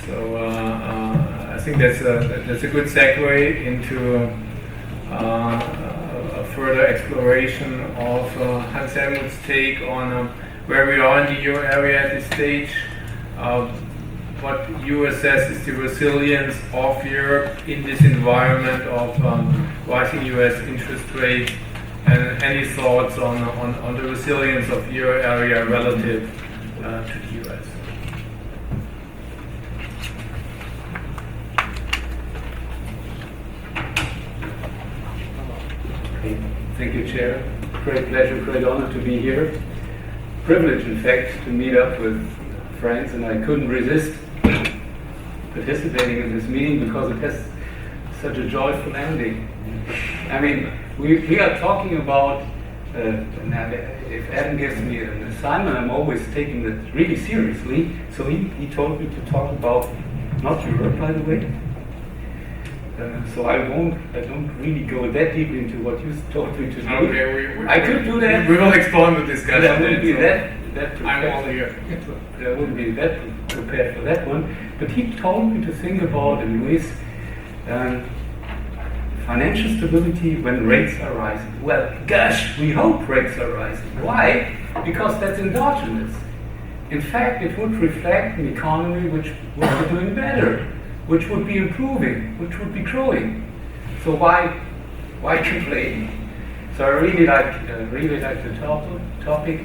So I think that's a good segue into a further exploration of Hans-Helmut's take on where we are in the euro area at this stage. What you assess is the resilience of Europe in this environment of rising US interest rates, and any thoughts on the resilience of euro area relative to the US? Thank you, Chair. Great pleasure, great honor to be here. Privilege, in fact, to meet up with friends, and I couldn't resist participating in this meeting because it has such a joyful ending. I mean, we are talking about, if Adam gives me an assignment, I'm always taking it really seriously. So he told me to talk about, not Europe, by the way. So I don't really go that deep into what you told me to do. Okay, I could do that. We will expand the discussion. That wouldn't be that prepared. I'm all here. I wouldn't be that prepared for that one. But he told me to think about, and Luis, financial stability when rates are rising. Well, gosh, we hope rates are rising. Why? Because that's endogenous. In fact, it would reflect an economy which would be doing better, which would be improving, which would be growing. So why complain? So I really like the topic,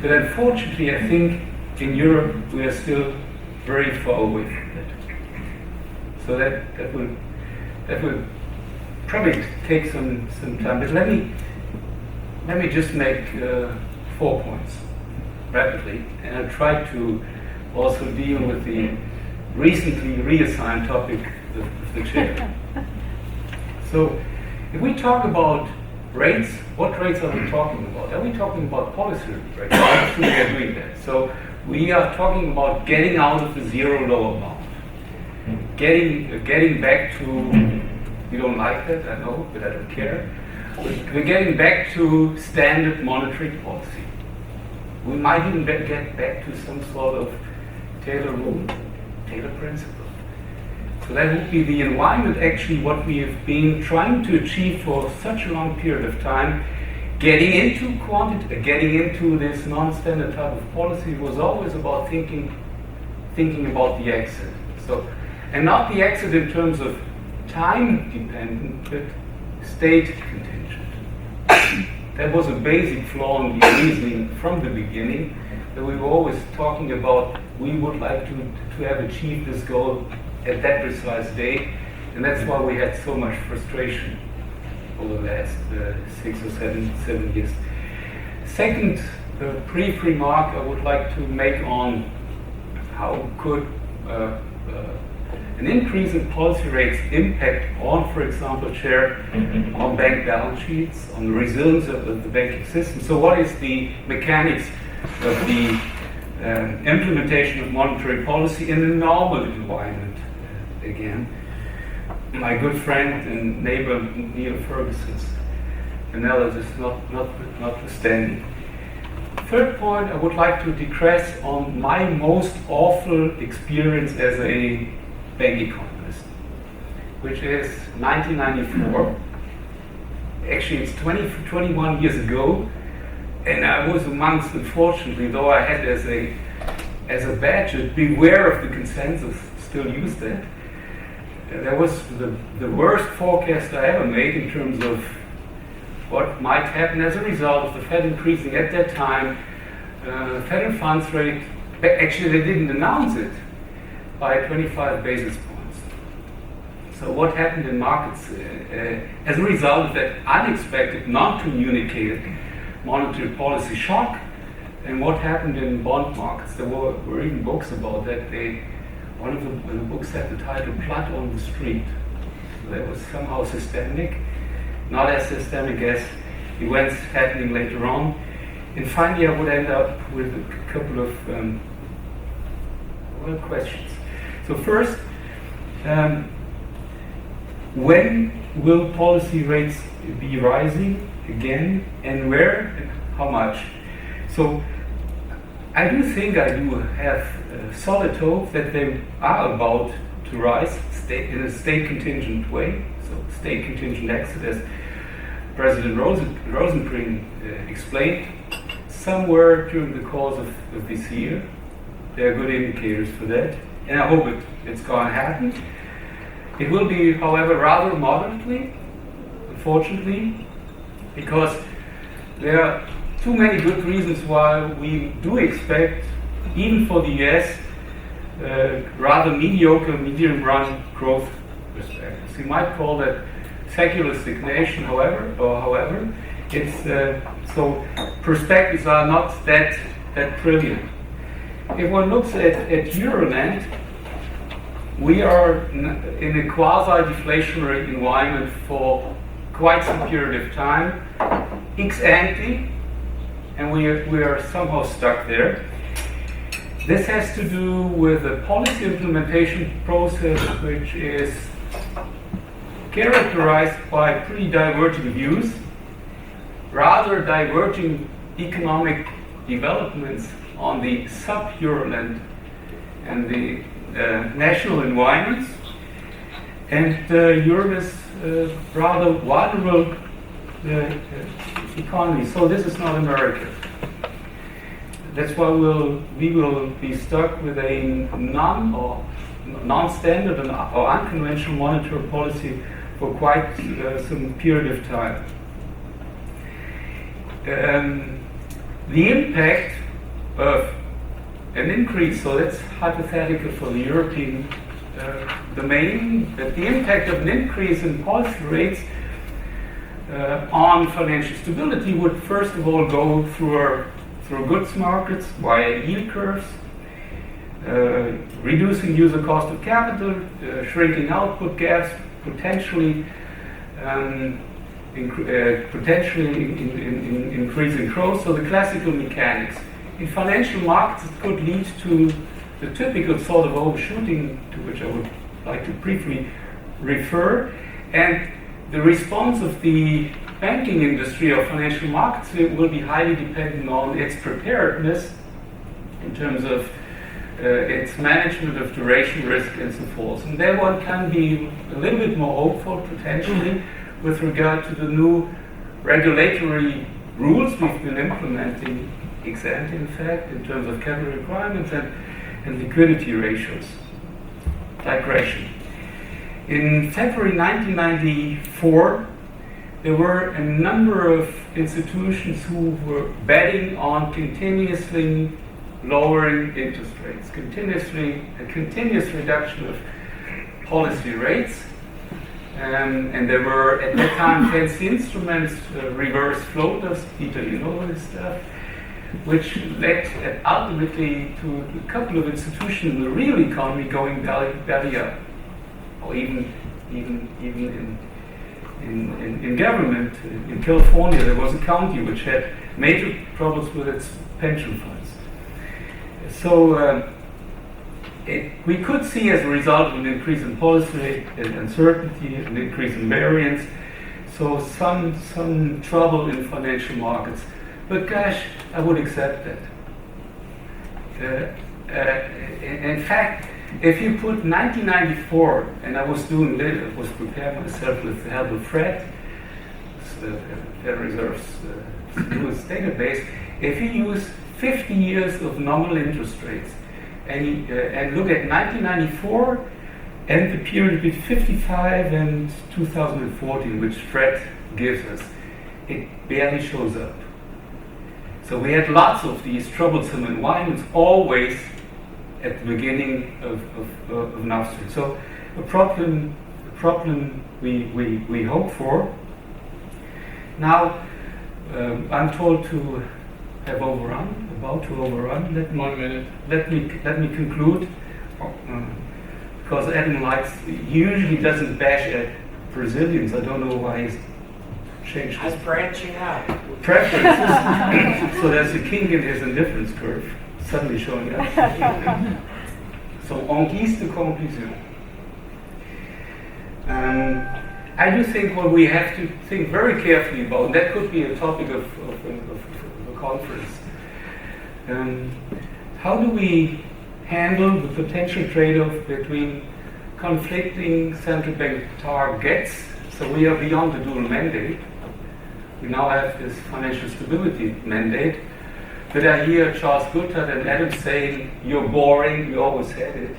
but unfortunately, I think in Europe we are still very far away from that. So that will probably take some time. But let me just make 4 points rapidly, and I'll try to also deal with the recently reassigned topic of the chair. So, if we talk about rates, what rates are we talking about? Are we talking about policy rates? Obviously, we are doing that. So, we are talking about getting out of the zero lower bound, getting back to. You don't like that, I know, but I don't care. We're getting back to standard monetary policy. We might even get back to some sort of Taylor rule. Taylor principle. So that would be the environment, actually, what we have been trying to achieve for such a long period of time. Getting into this non-standard type of policy was always about thinking about the exit. So, and not the exit in terms of time dependent, but state contingent. That was a basic flaw in the reasoning from the beginning. That we were always talking about, we would like to have achieved this goal at that precise date, and that's why we had so much frustration over the last 6 or 7 years. Second brief remark I would like to make on how could an increase in policy rates impact on, for example, Chair, on bank balance sheets, on the resilience of the banking system. So what is the mechanics of the implementation of monetary policy in a normal environment? Again, my good friend and neighbor Neil Ferguson's analysis notwithstanding. Third point, I would like to digress on my most awful experience as a bank economist, which is 1994. Actually, it's 21 years ago. And I was amongst, unfortunately, though I had as a badge, beware of the consensus, still use that. That was the worst forecast I ever made in terms of what might happen as a result of the Fed increasing at that time. Federal funds rate, actually they didn't announce it, by 25 basis points. So what happened in markets as a result of that unexpected, non-communicated monetary policy shock, and what happened in bond markets? There were even books about that. One of the books had the title "Blood on the Street." So that was somehow systemic, not as systemic as events happening later on. And finally, I would end up with a couple of questions. So first, when will policy rates be rising again, and where, and how much? So I do have solid hope that they are about to rise in a state contingent way, so state contingent exit, as President Rosenbring explained, somewhere during the course of this year. There are good indicators for that, and I hope it's going to happen. It will be, however, rather moderately, unfortunately, because there are too many good reasons why we do expect, even for the US, rather mediocre, medium-run growth perspectives. You might call that secular stagnation, however, it's so perspectives are not that brilliant. If one looks at Euroland, we are in a quasi-deflationary environment for quite some period of time, ex ante, and we are somehow stuck there. This has to do with a policy implementation process which is characterized by pretty diverging views, rather diverging economic developments on the sub-Euroland and the national environments, and Europe is rather vulnerable economy. So this is not America. That's why we will be stuck with a non-standard or unconventional monetary policy for quite some period of time. The impact of an increase, so that's hypothetical for the European domain, that the impact of an increase in policy rates on financial stability would first of all go through goods markets via yield curves, reducing user cost of capital, shrinking output gaps, potentially increasing growth. So the classical mechanics. In financial markets, it could lead to the typical sort of overshooting to which I would like to briefly refer, and the response of the banking industry or financial markets will be highly dependent on its preparedness in terms of its management of duration risk and so forth. And there one can be a little bit more hopeful potentially with regard to the new regulatory rules we've been implementing ex ante, in fact, in terms of capital requirements and liquidity ratios. Digression. In February 1994, there were a number of institutions who were betting on continuously lowering interest rates, a continuous reduction of policy rates. And there were, at that time, fancy instruments, reverse floaters, Peter, you know this stuff, which led ultimately to a couple of institutions in the real economy going belly up, or even in government. In California, there was a county which had major troubles with its pension funds. So we could see, as a result of an increase in policy rate and uncertainty, an increase in variance, so some trouble in financial markets. But gosh, I would accept that. In fact, if you put 1994, and I was preparing myself with the help of Fred, Federal Reserve's newest database, if you use 50 years of nominal interest rates, and look at 1994 and the period between 55 and 2014, which Fred gives us, it barely shows up. So we had lots of these troublesome environments always at the beginning of an upstream. So a problem we hope for. Now I'm told to have about to overrun. 1 minute. Let me conclude, because Adam usually doesn't bash at Brazilians. I don't know why he's changed his branching out. preferences. So there's a king in his indifference curve suddenly showing up. So en guise de conclusion, I do think what we have to think very carefully about, and that could be a topic of a conference, How do we handle the potential trade-off between conflicting central bank targets? So we are beyond the dual mandate. We now have this financial stability mandate. But I hear Charles Goodhart and Adam saying, "You're boring, you always had it."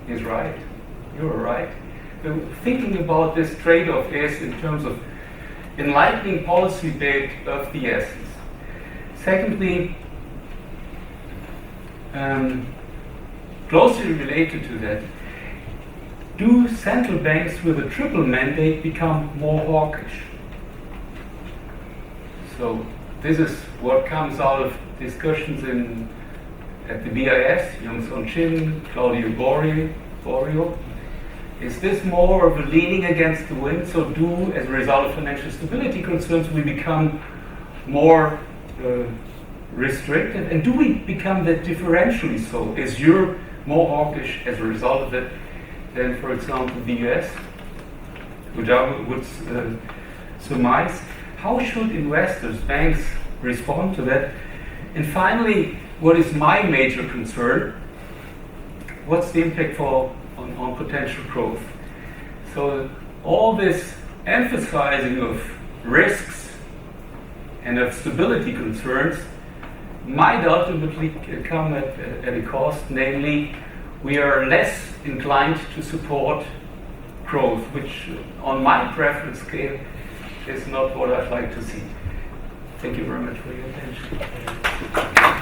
He's right. You're right. But thinking about this trade-off is in terms of enlightening policy debate of the essence. Secondly, closely related to that, do central banks with a triple mandate become more hawkish? So this is what comes out of discussions at the BIS, Young-Son Chin, Claudio Borio. Is this more of a leaning against the wind? So as a result of financial stability concerns, we become more restricted? And do we become that differentially so? Is Europe more hawkish as a result of that than, for example, the US? Which I would surmise. How should investors, banks, respond to that? And finally, what is my major concern? What's the impact on potential growth? So all this emphasizing of risks and of stability concerns might ultimately come at a cost, namely we are less inclined to support growth, which on my preference scale is not what I'd like to see. Thank you very much for your attention.